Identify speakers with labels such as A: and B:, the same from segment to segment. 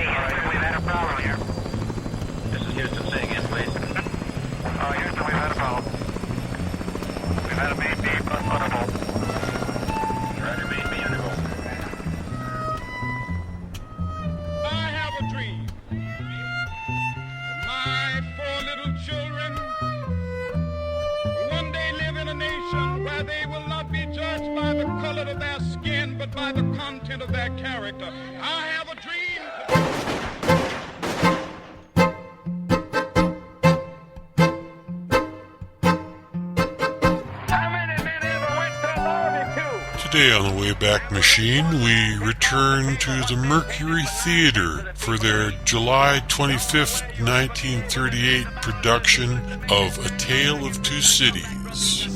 A: Houston, we've had a problem here. This is Houston. Say again, please. Houston, we've had a problem. We've had a main beam unable. Roger, main beam unable.
B: I have a dream. My 4 little children will one day live in a nation where they will not be judged by the color of their skin, but by the content of their character. I have a dream.
C: Today on the Wayback Machine, we return to the Mercury Theater for their July 25th, 1938 production of A Tale of Two Cities.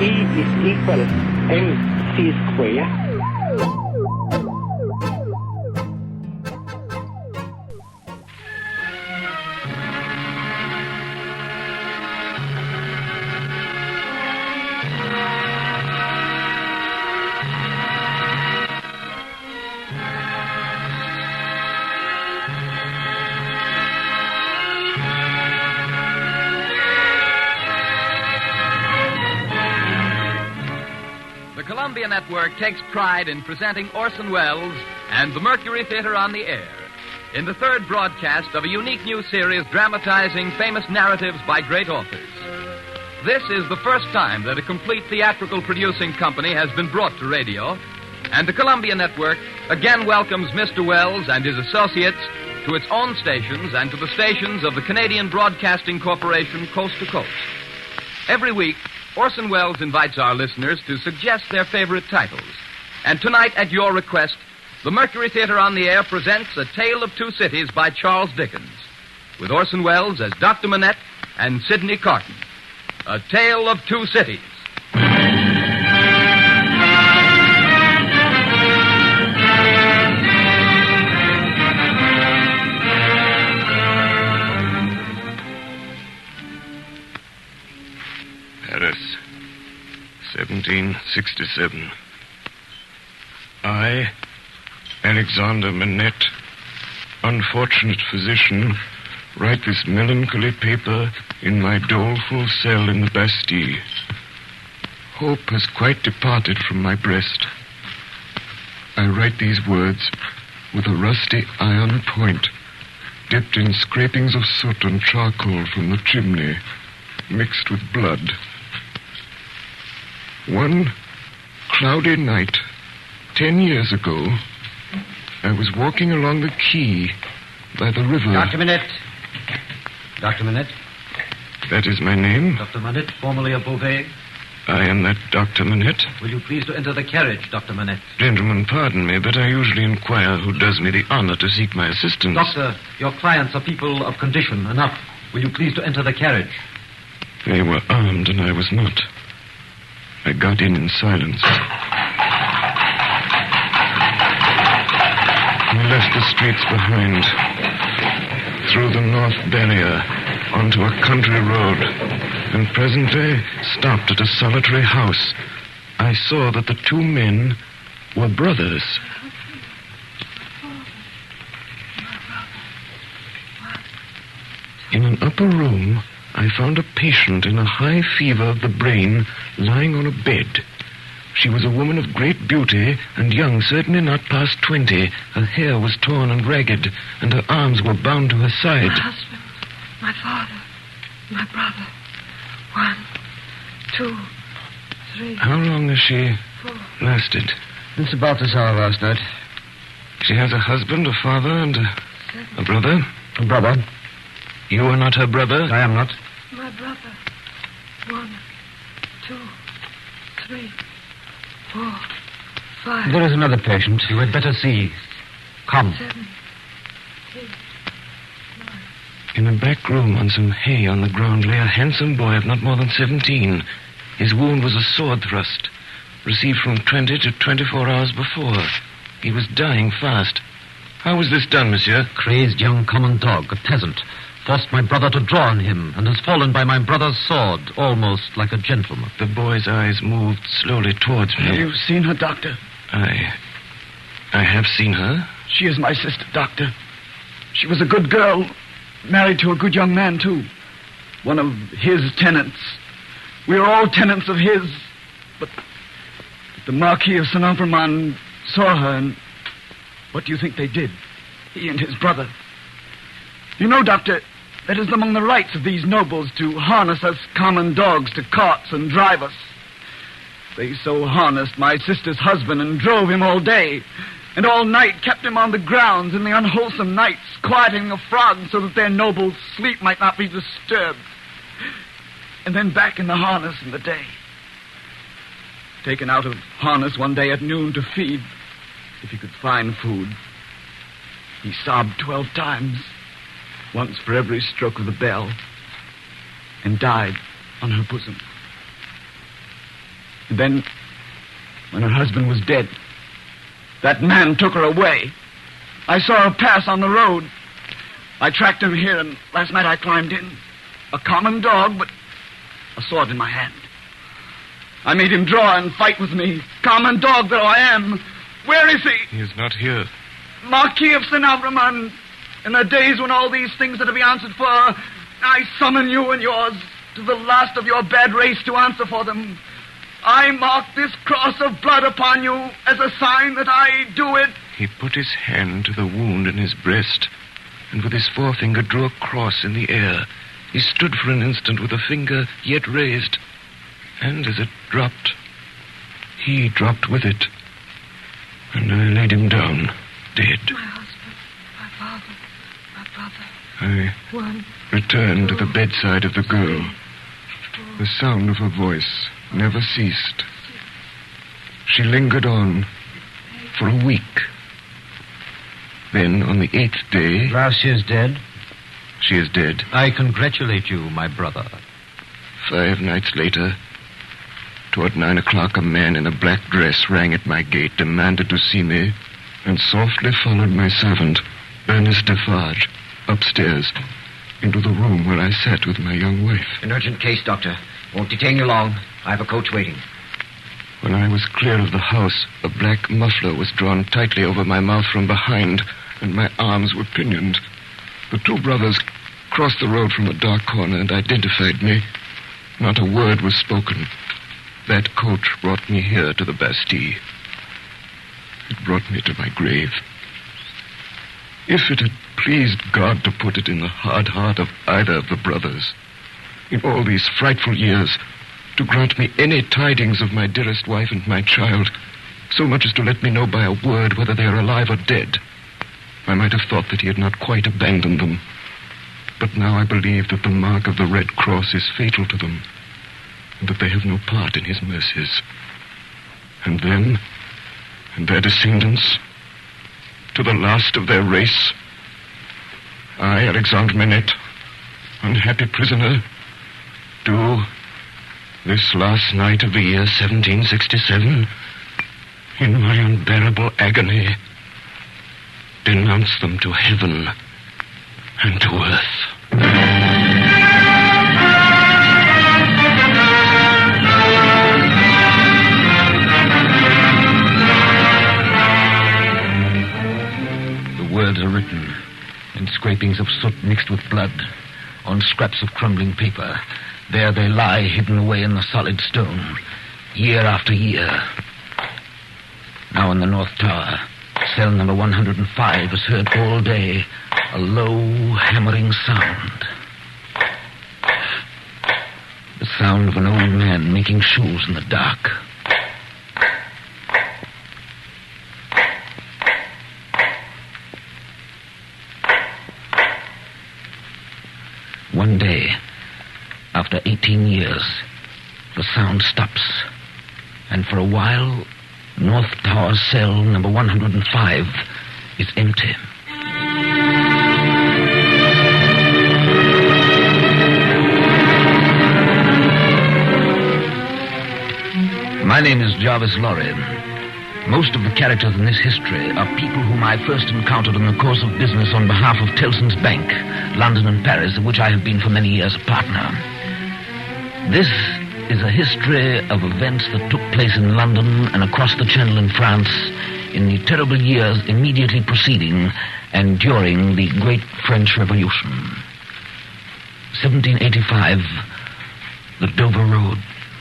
D: E is equal mc square.
E: The Columbia Network takes pride in presenting Orson Welles and the Mercury Theater on the air in the third broadcast of a unique new series dramatizing famous narratives by great authors. This is the first time that a complete theatrical producing company has been brought to radio, and the Columbia Network again welcomes Mr. Welles and his associates to its own stations and to the stations of the Canadian Broadcasting Corporation coast to coast. Every week, Orson Welles invites our listeners to suggest their favorite titles. And tonight, at your request, the Mercury Theater on the Air presents A Tale of Two Cities by Charles Dickens, with Orson Welles as Dr. Manette and Sidney Carton. A Tale of Two Cities.
F: Paris, 1767. I, Alexander Manette, unfortunate physician, write this melancholy paper in my doleful cell in the Bastille. Hope has quite departed from my breast. I write these words with a rusty iron point, dipped in scrapings of soot and charcoal from the chimney, mixed with blood. One cloudy night, 10 years ago, I was walking along the quay by the river.
G: Dr. Manette. Dr. Manette.
F: That is my name.
G: Dr. Manette, formerly of Beauvais.
F: I am that Dr. Manette.
G: Will you please to enter the carriage, Dr. Manette?
F: Gentlemen, pardon me, but I usually inquire who does me the honor to seek my assistance.
G: Doctor, your clients are people of condition. Enough. Will you please to enter the carriage?
F: They were armed, and I was not. I got in silence. We left the streets behind, through the North Barrier, onto a country road, and presently stopped at a solitary house. I saw that the two men were brothers. In an upper room, I found a patient in a high fever of the brain lying on a bed. She was a woman of great beauty and young, certainly not past 20. Her hair was torn and ragged, and her arms were bound to her side.
H: My husband, my father, my brother. 1, 2, 3.
F: How long has she
H: 4.
F: lasted?
G: It's about this hour last night.
F: She has a husband, a father, and a brother?
G: A brother.
F: You are not her brother?
G: I am not.
H: My brother. 1, 2, 3, 4, 5.
G: There is another patient. You had better see. Come.
H: 7, 8, 9.
F: In a back room on some hay on the ground lay a handsome boy of not more than 17. His wound was a sword thrust, received from 20 to 24 hours before. He was dying fast. How was this done, monsieur?
G: Crazed young common dog, a peasant, forced my brother to draw on him and has fallen by my brother's sword, almost like a gentleman.
F: The boy's eyes moved slowly towards me.
D: Have you seen her, Doctor?
F: I I have seen her.
I: She is my sister, Doctor. She was a good girl, married to a good young man, too. One of his tenants. We are all tenants of his. But the Marquis of St. Ambremont saw her, and what do you think they did? He and his brother. You know, Doctor, that is among the rights of these nobles to harness us common dogs to carts and drive us. They so harnessed my sister's husband and drove him all day, and all night kept him on the grounds in the unwholesome nights, quieting the frogs so that their noble sleep might not be disturbed. And then back in the harness in the day. Taken out of harness one day at noon to feed, if he could find food. He sobbed 12 times, once for every stroke of the bell, and died on her bosom. And then, when her husband was dead, that man took her away. I saw her pass on the road. I tracked him here, and last night I climbed in. A common dog, but a sword in my hand. I made him draw and fight with me. Common dog though I am. Where is he?
F: He is not here.
I: Marquis of St. Ambremont, in the days when all these things are to be answered for, I summon you and yours to the last of your bad race to answer for them. I mark this cross of blood upon you as a sign that I do it.
F: He put his hand to the wound in his breast, and with his forefinger drew a cross in the air. He stood for an instant with a finger yet raised, and as it dropped, he dropped with it, and I laid him down, dead.
H: My husband, my father, my brother.
F: I returned to the bedside of the girl. The sound of her voice never ceased. She lingered on for a week. Then, on the 8th day...
G: Now she is dead?
F: She is dead.
G: I congratulate you, my brother.
F: 5 nights later, toward 9 o'clock, a man in a black dress rang at my gate, demanded to see me, and softly followed my servant, Ernest Defarge, upstairs, into the room where I sat with my young wife.
J: An urgent case, Doctor. Won't detain you long. I have a coach waiting.
F: When I was clear of the house, a black muffler was drawn tightly over my mouth from behind, and my arms were pinioned. The 2 brothers crossed the road from a dark corner and identified me. Not a word was spoken. That coach brought me here to the Bastille. It brought me to my grave. If it had pleased God to put it in the hard heart of either of the brothers, in all these frightful years, to grant me any tidings of my dearest wife and my child, so much as to let me know by a word whether they are alive or dead, I might have thought that he had not quite abandoned them. But now I believe that the mark of the Red Cross is fatal to them, and that they have no part in his mercies. And them, and their descendants, to the last of their race, I, Alexandre Manette, unhappy prisoner, do, this last night of the year 1767, in my unbearable agony, denounce them to heaven and to earth.
G: The words are written in scrapings of soot mixed with blood on scraps of crumbling paper. There they lie, hidden away in the solid stone, year after year. Now in the North Tower, cell number 105 is heard all day, a low, hammering sound. The sound of an old man making shoes in the dark. One day, after 18 years, the sound stops, and for a while, North Tower cell number 105 is empty. My name is Jarvis Lorry. Most of the characters in this history are people whom I first encountered in the course of business on behalf of Tellson's Bank, London and Paris, of which I have been for many years a partner. This is a history of events that took place in London and across the Channel in France in the terrible years immediately preceding and during the Great French Revolution. 1785, the Dover Road.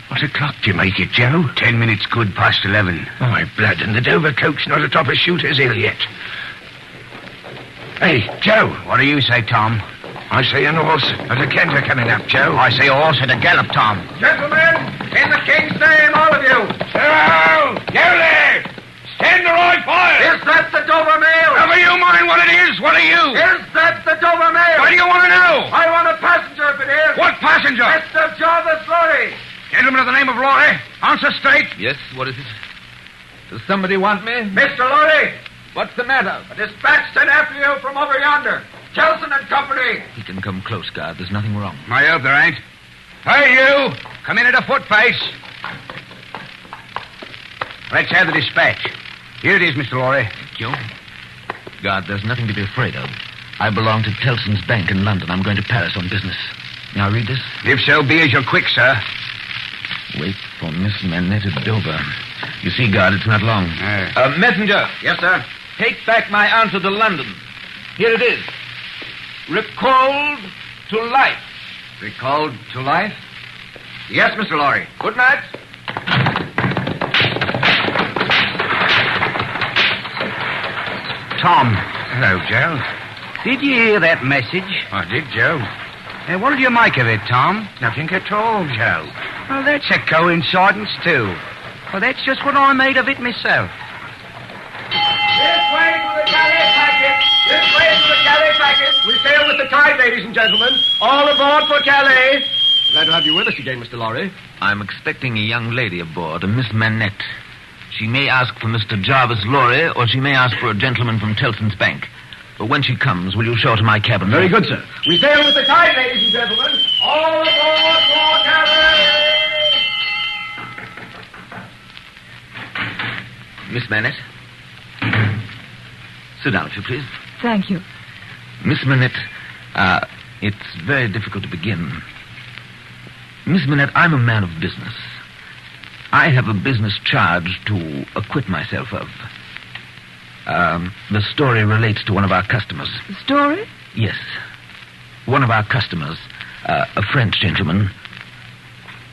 K: What o'clock do you make it, Joe?
J: 10 minutes good past 11.
K: Oh, my blood, and the Dover coach not atop a shooter's hill yet. Hey, Joe.
J: What do you say, Tom?
K: I say an horse and a canter coming up, Joe.
J: I say a horse at a gallop, Tom.
K: Gentlemen, in the king's name, all of you. Hello! You there! Stand the right fire!
B: Is that the Dover Mail?
K: Never you mind what it is. What are you?
B: Is that the Dover Mail?
K: What do you want to know?
B: I want a passenger if it is.
K: What passenger?
B: Mr. Jarvis Lorry.
K: Gentleman of the name of Laurie. Answer straight.
E: Yes, what is it? Does somebody want me?
B: Mr. Lorry,
E: What's the matter?
B: a dispatch sent after you from over yonder. Kelson and Company.
G: He can come close, guard. There's nothing wrong.
K: I hope there ain't. Hey, you! Come in at a footpace.
J: Let's have the dispatch. Here it is, Mr. Lorry.
G: Thank you. Guard, there's nothing to be afraid of. I belong to Tellson's Bank in London. I'm going to Paris on business. Now read this.
J: If so be as you're quick, sir.
G: Wait for Miss Manette at Dover. You see, guard, it's not long.
E: Messenger.
J: Yes, sir.
E: Take back my answer to London. Here it is. Recalled to life.
J: Recalled to life? Yes, Mr. Lorry.
E: Good night.
J: Tom,
K: Hello, Joe.
J: did you hear that message?
K: I did, Joe.
J: What did you make of it, Tom?
K: Nothing at all, Joe.
J: Well, that's a coincidence, too. Well, that's just what I made of it myself.
B: This way to the galley packet. This way to the galley packet. We sail with the tide, ladies and gentlemen. All aboard for Calais. Glad to have you with us again, Mr. Lorry.
G: I'm expecting a young lady aboard, a Miss Manette. She may ask for Mr. Jarvis Lorry, or she may ask for a gentleman from Tellson's Bank. But when she comes, will you show her to my cabin?
I: Very good, sir.
B: We sail with the tide, ladies and gentlemen. All aboard for Calais.
G: Miss Manette? Sit down, if you please.
H: Thank you.
G: Miss Manette, it's very difficult to begin. Miss Manette, I'm a man of business. I have a business charge to acquit myself of. The story relates to one of our customers.
H: The story?
G: Yes. One of our customers, a French gentleman,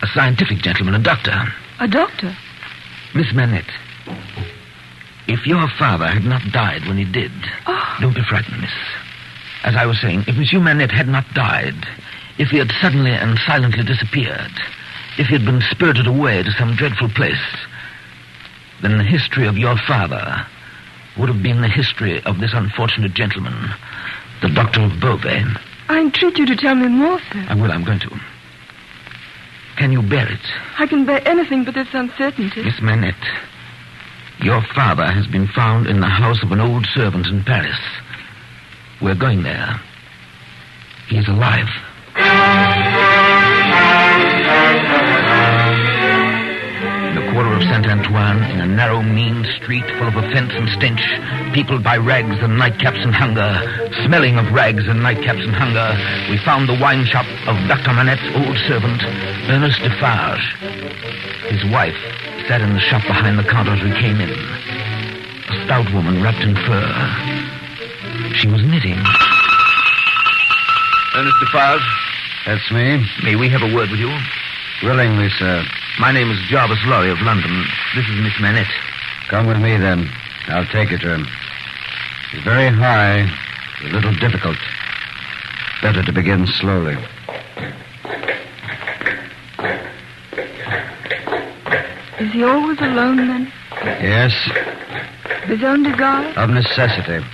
G: a scientific gentleman, a doctor.
H: A doctor?
G: Miss Manette, if your father had not died when he did, don't be frightened, miss. As I was saying, if Monsieur Manette had not died, if he had suddenly and silently disappeared, if he had been spirited away to some dreadful place, then the history of your father would have been the history of this unfortunate gentleman, the Doctor of Beauvais.
H: I entreat you to tell me more, sir.
G: I will, I'm going to. Can you bear it?
H: I can bear anything but this uncertainty.
G: Miss Manette, your father has been found in the house of an old servant in Paris. We're going there. He's alive. In the quarter of Saint-Antoine, in a narrow, mean street full of offense and stench, peopled by rags and nightcaps and hunger, smelling of rags and nightcaps and hunger, we found the wine shop of Dr. Manette's old servant, Ernest Defarge. His wife sat in the shop behind the counter as we came in. A stout woman wrapped in fur. She was knitting. Ernest Defarge?
J: That's me.
G: May we have a word with you?
J: Willingly, sir.
G: My name is Jarvis Lorry of London. This is Miss Manette.
J: Come with me, then. I'll take you to him. He's very high, a little difficult. Better to begin slowly.
H: Is he always alone, then?
J: Yes,
H: Of his own desire?
J: of necessity.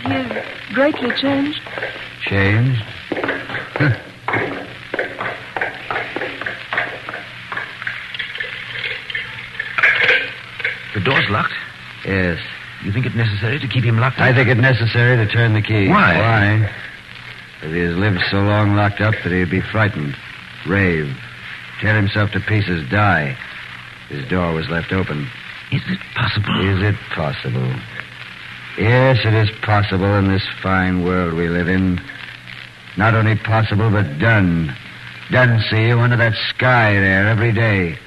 H: He is greatly changed?
J: Changed?
G: The door's locked.
J: Yes.
G: You think it necessary to keep him locked up?
J: I think it necessary to turn the key.
G: Why?
J: Why? Because he has lived so long locked up that he'd be frightened, rave, tear himself to pieces, die. His door was left open.
G: Is it possible?
J: Is it possible? Yes, it is possible in this fine world we live in. Not only possible, but done. Done, see you, under that sky there every day.